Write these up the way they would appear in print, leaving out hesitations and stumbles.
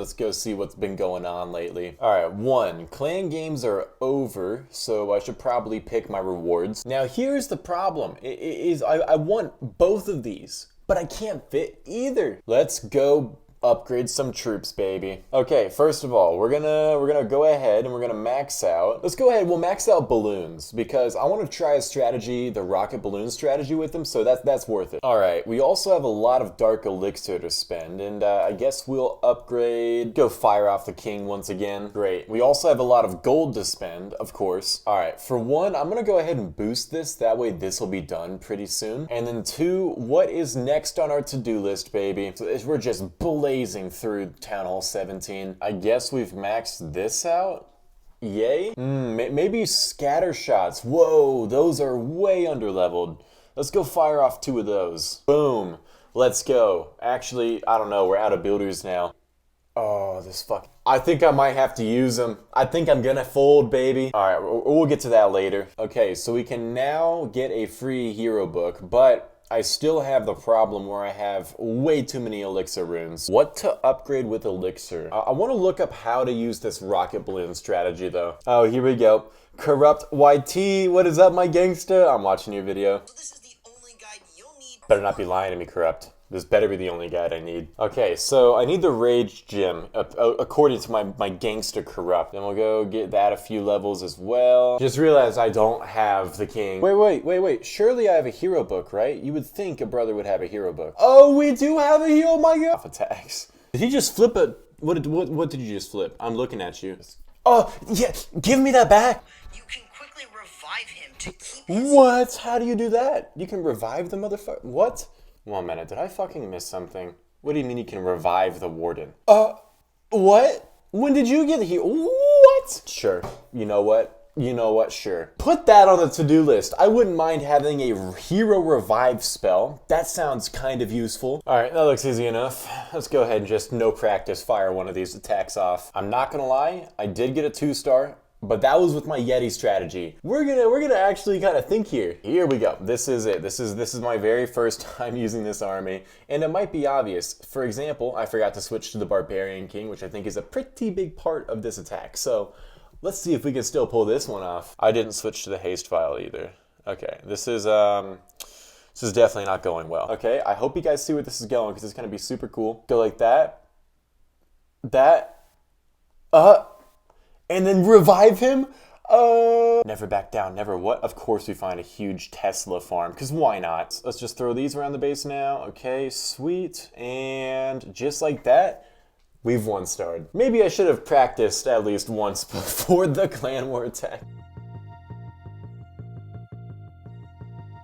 Let's go see what's been going on lately. Alright, 1. Clan games are over, so I should probably pick my rewards. Now here's the problem, I want both of these, but I can't fit either. Let's go upgrade some troops, baby. Okay, first of all, we're gonna go ahead and we're gonna max out. Let's go ahead, we'll max out balloons, because I want to try a strategy, the rocket balloon strategy with them, so that's worth it. Alright, we also have a lot of dark elixir to spend, and I guess we'll upgrade, go fire off the king once again. Great. We also have a lot of gold to spend, of course. Alright, for 1, I'm gonna go ahead and boost this, that way this will be done pretty soon. And then 2, what is next on our to-do list, baby? So we're just blazing through Town Hall 17. I guess we've maxed this out? Yay? Maybe scatter shots. Whoa, those are way underleveled. Let's go fire off 2 of those. Boom. Let's go. Actually, I don't know, we're out of builders now. Oh, this fuck. I think I might have to use them. I think I'm gonna fold, baby. Alright, we'll get to that later. Okay, so we can now get a free hero book, but I still have the problem where I have way too many elixir runes. What to upgrade with elixir? I want to look up how to use this rocket balloon strategy though. Oh, here we go. Corrupt YT, what is up, my gangsta? I'm watching your video. So this is the only guide you'll need. Better not be lying to me, Corrupt. This better be the only guide I need. Okay, so I need the Rage Gem, according to my gangster Corrupt. Then we'll go get that a few levels as well. Just realized I don't have the king. Wait. Surely I have a hero book, right? You would think a brother would have a hero book. Oh, we do have a hero, my god! Off attacks. Did he just flip a... What did you just flip? I'm looking at you. Oh, yeah, give me that back! You can quickly revive him to keep his... What? How do you do that? You can revive the motherfucker? What? 1 minute, did I fucking miss something? What do you mean you can revive the warden? What? When did you get here? What? Sure. You know what? Sure. Put that on the to-do list. I wouldn't mind having a hero revive spell. That sounds kind of useful. Alright, that looks easy enough. Let's go ahead and just no practice fire one of these attacks off. I'm not gonna lie, I did get a 2-star. But that was with my Yeti strategy. We're gonna actually kind of think here. Here we go. This is it. This is my very first time using this army, and it might be obvious. For example, I forgot to switch to the Barbarian King, which I think is a pretty big part of this attack. So let's see if we can still pull this one off. I didn't switch to the haste file either. Okay, this is definitely not going well. Okay, I hope you guys see where this is going because it's gonna be super cool. Go like that. And then revive him? Never back down, never what? Of course we find a huge Tesla farm, because why not? Let's just throw these around the base now. Okay, sweet. And just like that, we've 1-starred. Maybe I should have practiced at least once before the clan war attack.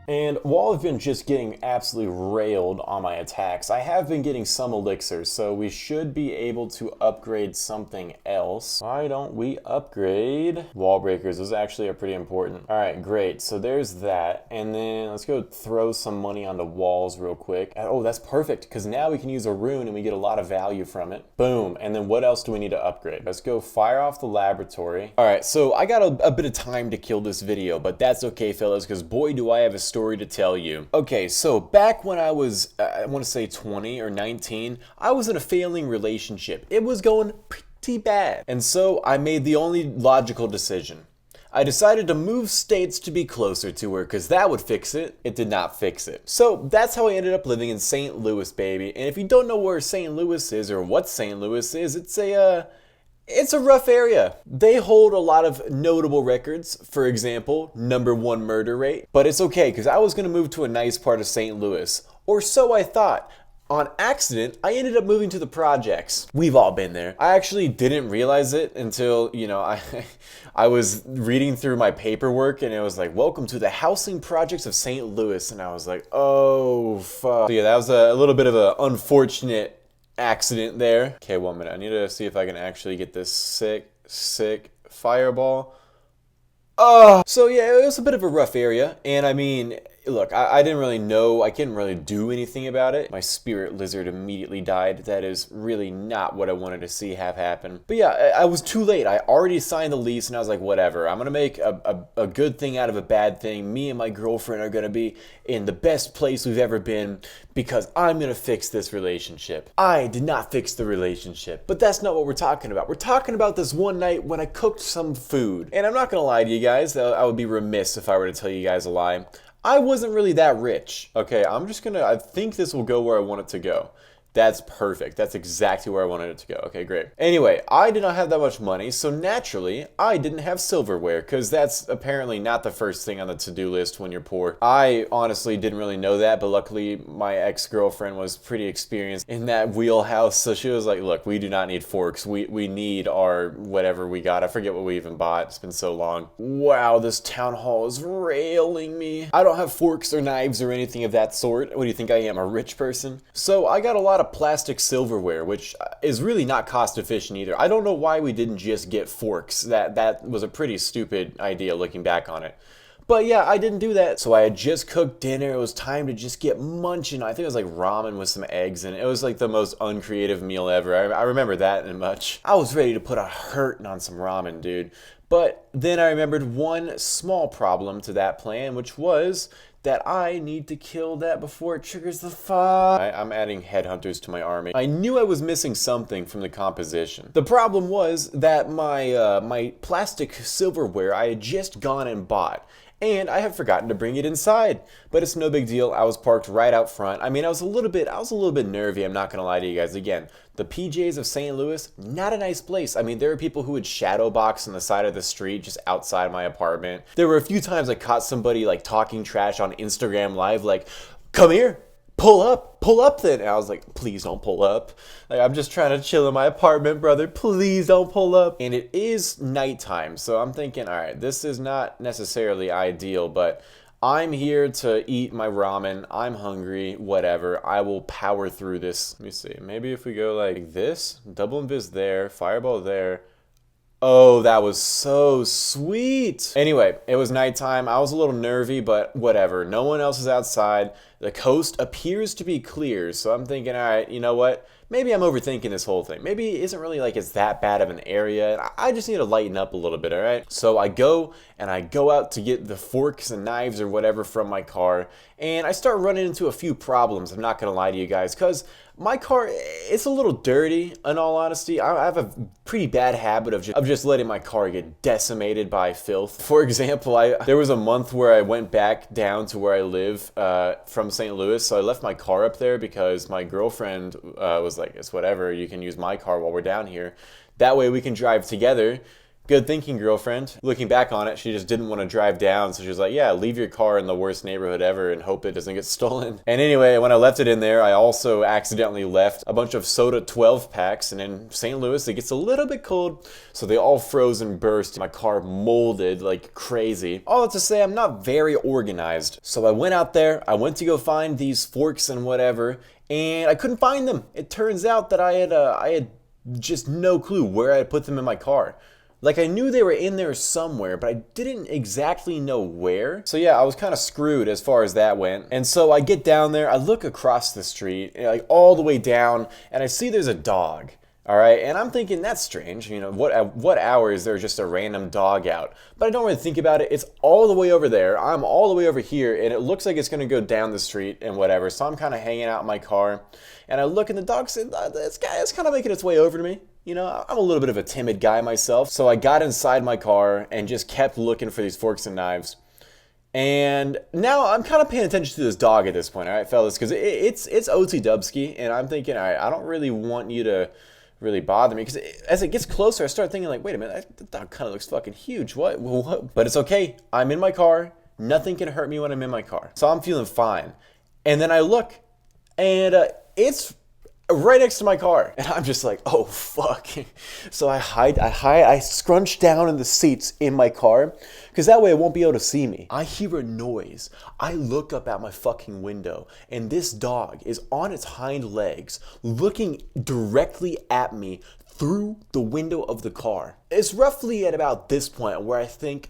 And while I've been just getting absolutely railed on my attacks, I have been getting some elixirs, so we should be able to upgrade something else. Why don't we upgrade wall breakers? Those actually are pretty important. All right, great. So there's that. And then let's go throw some money on the walls real quick. Oh, that's perfect, because now we can use a rune and we get a lot of value from it. Boom. And then what else do we need to upgrade? Let's go fire off the laboratory. All right, so I got a bit of time to kill this video, but that's okay, fellas, because boy, do I have a story to tell you. Okay, so back when I was, I want to say 20 or 19, I was in a failing relationship. It was going pretty bad. And so I made the only logical decision. I decided to move states to be closer to her because that would fix it. It did not fix it. So that's how I ended up living in St. Louis, baby. And if you don't know where St. Louis is or what St. Louis is, it's a rough area. They hold a lot of notable records, for example, #1 murder rate. But it's okay, because I was going to move to a nice part of St. Louis. Or so I thought. On accident, I ended up moving to the projects. We've all been there. I actually didn't realize it until, you know, I was reading through my paperwork and it was like, welcome to the housing projects of St. Louis. And I was like, oh, fuck. So yeah, that was a little bit of an unfortunate accident there. Okay, 1 minute. I need to see if I can actually get this sick fireball. Oh! So yeah, it was a bit of a rough area. And I mean, Look, I didn't really know, I couldn't really do anything about it. My spirit lizard immediately died. That is really not what I wanted to see have happen. But yeah, I was too late. I already signed the lease and I was like, whatever. I'm gonna make a good thing out of a bad thing. Me and my girlfriend are gonna be in the best place we've ever been because I'm gonna fix this relationship. I did not fix the relationship, but that's not what we're talking about. We're talking about this one night when I cooked some food. And I'm not gonna lie to you guys, I would be remiss if I were to tell you guys a lie. I wasn't really that rich. Okay, I think this will go where I want it to go. That's perfect. That's exactly where I wanted it to go. Okay, great. Anyway, I did not have that much money, so naturally, I didn't have silverware, because that's apparently not the first thing on the to-do list when you're poor. I honestly didn't really know that, but luckily, my ex-girlfriend was pretty experienced in that wheelhouse, so she was like, look, we do not need forks. We need our whatever we got. I forget what we even bought. It's been so long. Wow, this town hall is railing me. I don't have forks or knives or anything of that sort. What do you think I am, a rich person? So I got a lot of plastic silverware, which is really not cost efficient either. I don't know why we didn't just get forks. That was a pretty stupid idea looking back on it. But yeah, I didn't do that. So I had just cooked dinner. It was time to just get munching. I think it was like ramen with some eggs in it. It was like the most uncreative meal ever. I remember that and much. I was ready to put a hurtin' on some ramen, dude. But then I remembered one small problem to that plan, which was that I need to kill that before it triggers the fire. I'm adding headhunters to my army. I knew I was missing something from the composition. The problem was that my plastic silverware I had just gone and bought, and I had forgotten to bring it inside. But it's no big deal. I was parked right out front. I mean, I was a little bit nervy. I'm not gonna lie to you guys. Again, the PJs of St. Louis, not a nice place. I mean, there are people who would shadow box on the side of the street just outside my apartment. There were a few times I caught somebody like talking trash on Instagram Live, like, come here, pull up then. And I was like, please don't pull up. Like, I'm just trying to chill in my apartment, brother. Please don't pull up. And it is nighttime, so I'm thinking, all right, this is not necessarily ideal, but I'm here to eat my ramen. I'm hungry, whatever. I will power through this. Let me see. Maybe if we go like this, double invis there, fireball there. Oh, that was so sweet. Anyway, it was nighttime. I was a little nervy, but whatever. No one else is outside. The coast appears to be clear, so I'm thinking, all right, you know what? Maybe I'm overthinking this whole thing. Maybe it isn't really like it's that bad of an area. I just need to lighten up a little bit, all right? So I go out to get the forks and knives or whatever from my car, and I start running into a few problems. I'm not gonna lie to you guys, because my car, it's a little dirty, in all honesty. I have a pretty bad habit of just letting my car get decimated by filth. For example, there was a month where I went back down to where I live from St. Louis, so I left my car up there because my girlfriend was like, it's whatever, you can use my car while we're down here. That way we can drive together. Good thinking, girlfriend. Looking back on it, she just didn't want to drive down, so she was like, yeah, leave your car in the worst neighborhood ever and hope it doesn't get stolen. And anyway, when I left it in there, I also accidentally left a bunch of soda 12 packs, and in St. Louis, it gets a little bit cold, so they all froze and burst. My car molded like crazy. All that to say, I'm not very organized. So I went out there, I went to go find these forks and whatever, and I couldn't find them. It turns out that I had just no clue where I had put them in my car. Like, I knew they were in there somewhere, but I didn't exactly know where. So yeah, I was kind of screwed as far as that went. And so I get down there, I look across the street, like all the way down, and I see there's a dog. All right, and I'm thinking, that's strange. You know, at what hour is there just a random dog out? But I don't really think about it. It's all the way over there. I'm all the way over here, and it looks like it's gonna go down the street and whatever. So I'm kind of hanging out in my car, and I look, and the dog said, "This guy is kind of making its way over to me." You know, I'm a little bit of a timid guy myself, so I got inside my car and just kept looking for these forks and knives. And now I'm kind of paying attention to this dog at this point, all right, fellas, because it's OT Dubsky, and I'm thinking, all right, I don't really want you to really bother me, because as it gets closer, I start thinking like, wait a minute, that dog kind of looks fucking huge. What? But it's okay. I'm in my car. Nothing can hurt me when I'm in my car, so I'm feeling fine. And then I look, and it's right next to my car, and I'm just like, oh fuck. So I scrunch down in the seats in my car, because that way it won't be able to see me. I hear a noise. I look up at my fucking window, and this dog is on its hind legs looking directly at me through the window of the car. It's roughly at about this point where I think,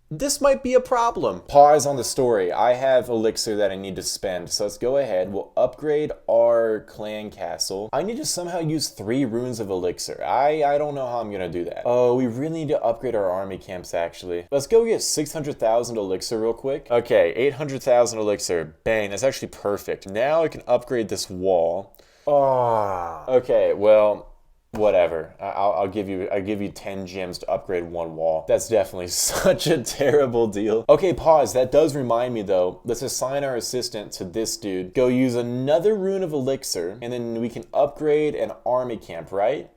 this might be a problem. Pause on the story. I have elixir that I need to spend, so let's go ahead. We'll upgrade our clan castle. I need to somehow use 3 runes of elixir. I don't know how I'm gonna do that. Oh, we really need to upgrade our army camps, actually. Let's go get 600,000 elixir real quick. Okay, 800,000 elixir. Bang, that's actually perfect. Now I can upgrade this wall. Oh, okay, well, whatever. I'll give you 10 gems to upgrade 1 wall. That's definitely such a terrible deal. Okay, pause. That does remind me though. Let's assign our assistant to this dude. Go use another rune of elixir, and then we can upgrade an army camp, right?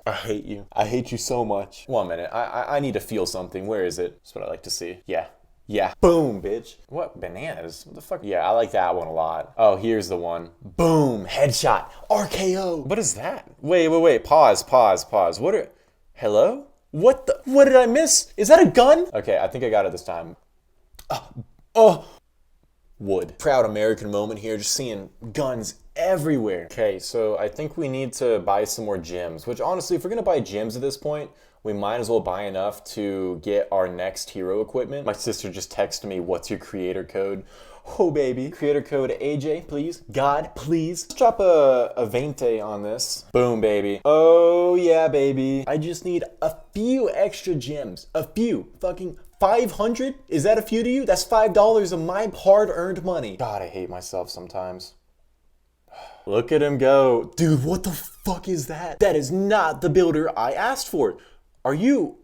I hate you. I hate you so much. 1 minute. I need to feel something. Where is it? That's what I like to see. Yeah. Yeah. Boom, bitch. What? Bananas? What the fuck? Yeah, I like that one a lot. Oh, here's the one. Boom. Headshot. RKO. What is that? Wait. Pause. What are... Hello? What did I miss? Is that a gun? Okay, I think I got it this time. Wood. Proud American moment here, just seeing guns everywhere. Okay, so I think we need to buy some more gems, which honestly, if we're gonna buy gems at this point, we might as well buy enough to get our next hero equipment. My sister just texted me, what's your creator code? Oh baby, creator code AJ, please. God, please. Let's drop a 20 on this. Boom, baby. Oh yeah, baby. I just need a few extra gems. A few. Fucking 500? Is that a few to you? That's $5 of my hard-earned money. God, I hate myself sometimes. Look at him go. Dude, what the fuck is that? That is not the builder I asked for. Are you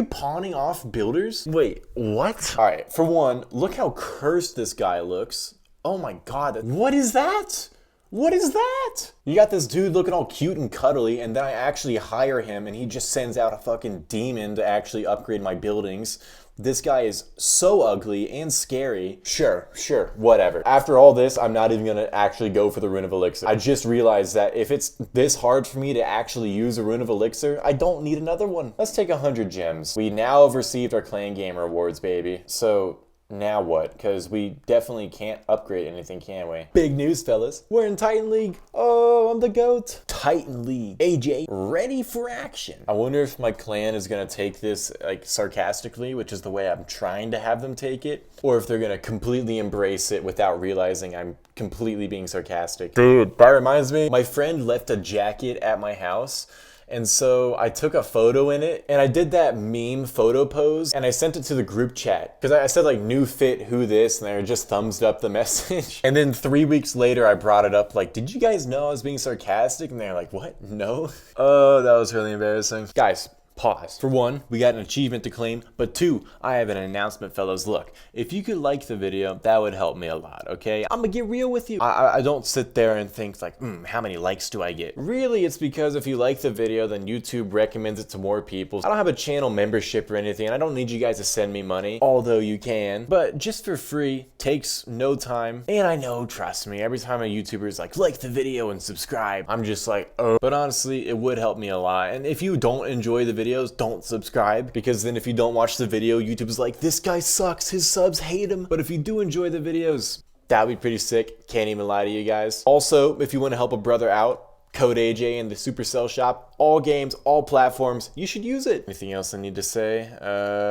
pawning off builders? Wait, what? All right, for one, look how cursed this guy looks. Oh my God, what is that? What is that? You got this dude looking all cute and cuddly, and then I actually hire him and he just sends out a fucking demon to actually upgrade my buildings. This guy is so ugly and scary. Sure, whatever. After all this, I'm not even gonna actually go for the Rune of Elixir. I just realized that if it's this hard for me to actually use a Rune of Elixir, I don't need another one. Let's take 100 gems. We now have received our Clan Gamer rewards, baby. So now what? Because we definitely can't upgrade anything, can we? Big news, fellas. We're in Titan League. Oh, I'm the GOAT. Titan League. AJ, ready for action. I wonder if my clan is going to take this like sarcastically, which is the way I'm trying to have them take it, or if they're going to completely embrace it without realizing I'm completely being sarcastic. Dude, that reminds me, my friend left a jacket at my house. And so I took a photo in it and I did that meme photo pose and I sent it to the group chat because I said like new fit, who this, and they just thumbs up the message. And then 3 weeks later I brought it up like, did you guys know I was being sarcastic? And they're like, what? No. Oh, that was really embarrassing. Guys, pause. For one, we got an achievement to claim, but 2, I have an announcement, fellas. Look, if you could like the video, that would help me a lot, okay? I'm gonna get real with you. I don't sit there and think like, how many likes do I get? Really, it's because if you like the video, then YouTube recommends it to more people. I don't have a channel membership or anything, and I don't need you guys to send me money, although you can, but just for free, takes no time. And I know, trust me, every time a YouTuber is like the video and subscribe, I'm just like, oh. But honestly, it would help me a lot. And if you don't enjoy the videos, don't subscribe, because then if you don't watch the video, YouTube's like, this guy sucks, his subs hate him. But if you do enjoy the videos, that would be pretty sick. Can't even lie to you guys. Also, if you want to help a brother out, code AJ in the Supercell shop, all games, all platforms, you should use it. Anything else I need to say?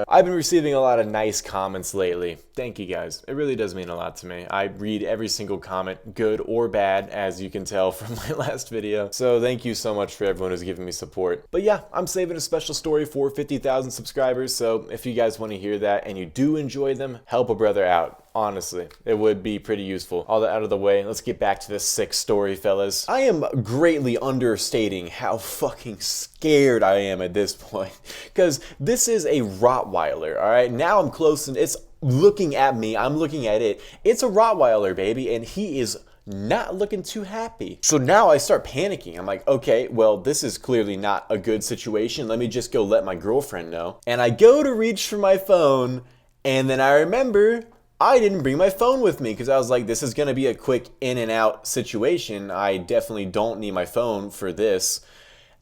I've been receiving a lot of nice comments lately. Thank you guys. It really does mean a lot to me. I read every single comment, good or bad, as you can tell from my last video. So thank you so much for everyone who's giving me support. But yeah, I'm saving a special story for 50,000 subscribers, so if you guys want to hear that and you do enjoy them, help a brother out. Honestly, it would be pretty useful. All that out of the way, let's get back to this sick story, fellas. I am greatly understating how fucking scared I am at this point, because this is a rottweiler, all right? Now I'm close and it's looking at me, I'm looking at it. It's a rottweiler, baby, and he is not looking too happy. So now I start panicking. I'm like, okay, well, this is clearly not a good situation. Let me just go let my girlfriend know. And I go to reach for my phone, and then I remember I didn't bring my phone with me because I was like, this is going to be a quick in and out situation. I definitely don't need my phone for this.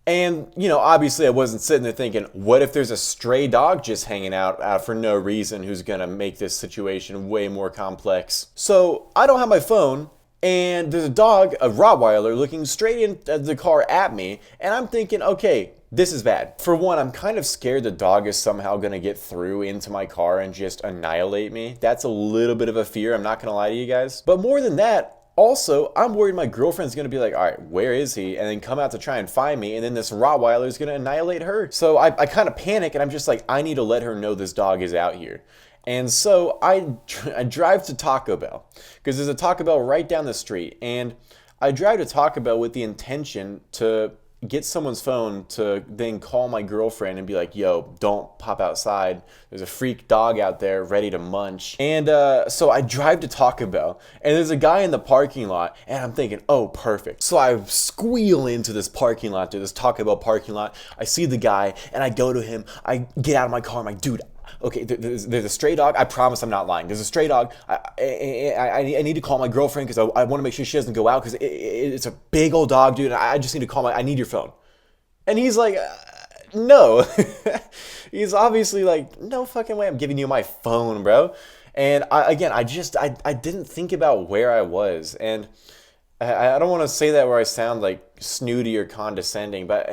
And, you know, obviously I wasn't sitting there thinking, what if there's a stray dog just hanging out for no reason who's going to make this situation way more complex? So I don't have my phone. and there's a dog, a rottweiler, looking straight into the car at me, and I'm thinking, okay, this is bad. For one, I'm kind of scared the dog is somehow gonna get through into my car and just annihilate me. That's a little bit of a fear, I'm not gonna lie to you guys. But more than that, also, I'm worried my girlfriend's gonna be like, all right, where is he? And then come out to try and find me, and then this rottweiler is gonna annihilate her. So I kind of panic, and I'm just like, I need to let her know this dog is out here. And so I drive to Taco Bell, because there's a Taco Bell right down the street. And I drive to Taco Bell with the intention to get someone's phone to then call my girlfriend and be like, yo, don't pop outside. There's a freak dog out there ready to munch. And so I drive to Taco Bell, and there's a guy in the parking lot, and I'm thinking, oh, perfect. So I squeal into this parking lot, to this Taco Bell parking lot. I see the guy, and I go to him. I get out of my car. I'm like, dude, okay, there's a stray dog. I promise I'm not lying. There's a stray dog. I need to call my girlfriend because I want to make sure she doesn't go out because it's a big old dog, dude. I just need to call I need your phone. And he's like, no. He's obviously like, no fucking way I'm giving you my phone, bro. And I didn't think about where I was. And I don't want to say that where I sound like snooty or condescending, but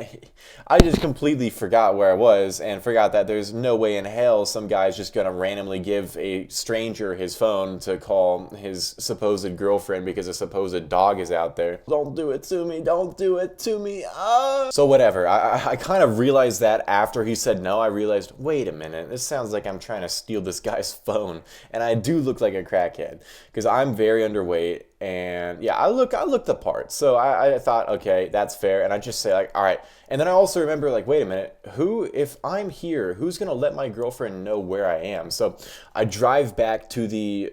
I just completely forgot where I was and forgot that there's no way in hell some guy's just going to randomly give a stranger his phone to call his supposed girlfriend because a supposed dog is out there. Don't do it to me. Don't do it to me. So whatever. I kind of realized that after he said no. I realized, wait a minute. This sounds like I'm trying to steal this guy's phone. And I do look like a crackhead because I'm very underweight. And yeah, I look the part. So I thought, okay, that's fair. And I just say like, all right. And then I also remember like, wait a minute, if I'm here, who's going to let my girlfriend know where I am? So I drive back to the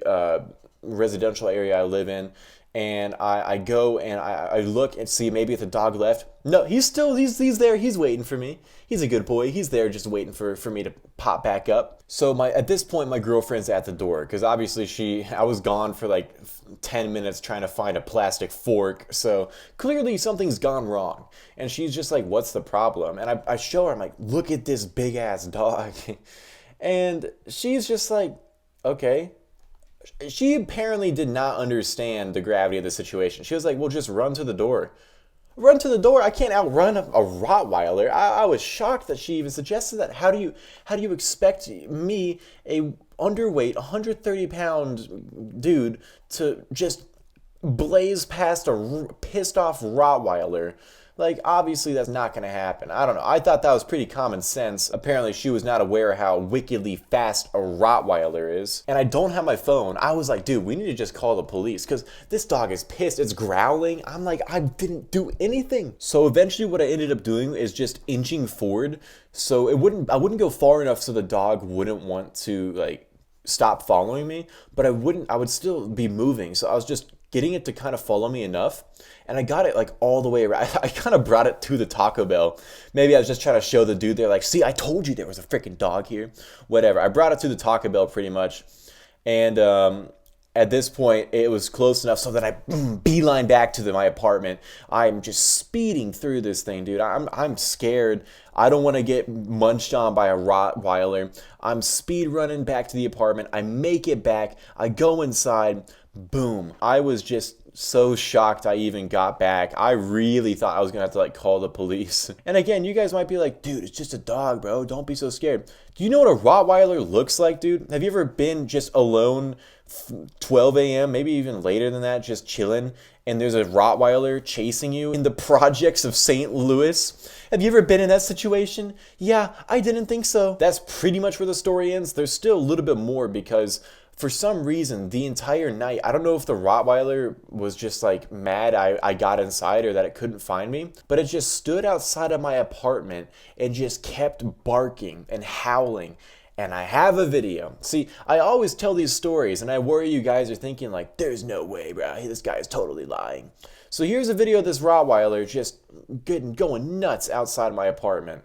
residential area I live in. And I go and I look and see maybe if the dog left. No, he's there. He's waiting for me. He's a good boy. He's there just waiting for me to pop back up. So at this point, my girlfriend's at the door because obviously I was gone for like 10 minutes trying to find a plastic fork. So clearly something's gone wrong. And she's just like, what's the problem? And I show her, I'm like, look at this big ass dog. And she's just like, okay. She apparently did not understand the gravity of the situation. She was like, well, just run to the door. Run to the door? I can't outrun a Rottweiler. I was shocked that she even suggested that. How do you expect me, a underweight, 130-pound dude, to just blaze past a pissed off Rottweiler? Like, obviously that's not going to happen. I don't know. I thought that was pretty common sense. Apparently she was not aware how wickedly fast a Rottweiler is. And I don't have my phone. I was like, dude, we need to just call the police because this dog is pissed. It's growling. I'm like, I didn't do anything. So eventually what I ended up doing is just inching forward. So I wouldn't go far enough so the dog wouldn't want to like stop following me, but I would still be moving. So I was just getting it to kind of follow me enough. And I got it like all the way around. I kind of brought it to the Taco Bell. Maybe I was just trying to show the dude there like, see, I told you there was a freaking dog here. Whatever. I brought it to the Taco Bell pretty much. And at this point, it was close enough so that I beeline back to my apartment. I'm just speeding through this thing, dude. I'm scared. I don't want to get munched on by a Rottweiler. I'm speed running back to the apartment. I make it back. I go inside. Boom. I was just so shocked I even got back. I really thought I was gonna have to like call the police. And again, you guys might be like, dude, it's just a dog, bro. Don't be so scared. Do you know what a Rottweiler looks like, dude? Have you ever been just alone 12 a.m., maybe even later than that, just chilling, and there's a Rottweiler chasing you in the projects of St. Louis? Have you ever been in that situation? Yeah, I didn't think so. That's pretty much where the story ends. There's still a little bit more because for some reason, the entire night, I don't know if the Rottweiler was just like mad I got inside or that it couldn't find me, but it just stood outside of my apartment and just kept barking and howling. And I have a video. See, I always tell these stories and I worry you guys are thinking like, there's no way, bro. This guy is totally lying. So here's a video of this Rottweiler just going nuts outside my apartment.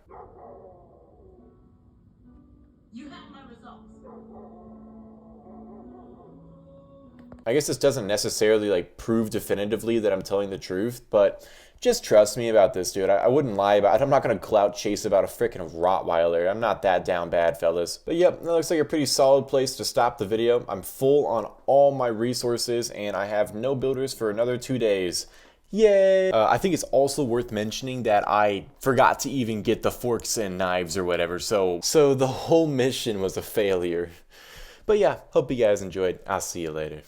I guess this doesn't necessarily like prove definitively that I'm telling the truth, but just trust me about this, dude. I wouldn't lie about it. I'm not going to clout chase about a freaking rottweiler. I'm not that down bad, fellas. But yep, that looks like a pretty solid place to stop the video. I'm full on all my resources, and I have no builders for another 2 days. Yay! I think it's also worth mentioning that I forgot to even get the forks and knives or whatever, so the whole mission was a failure. But yeah, hope you guys enjoyed. I'll see you later.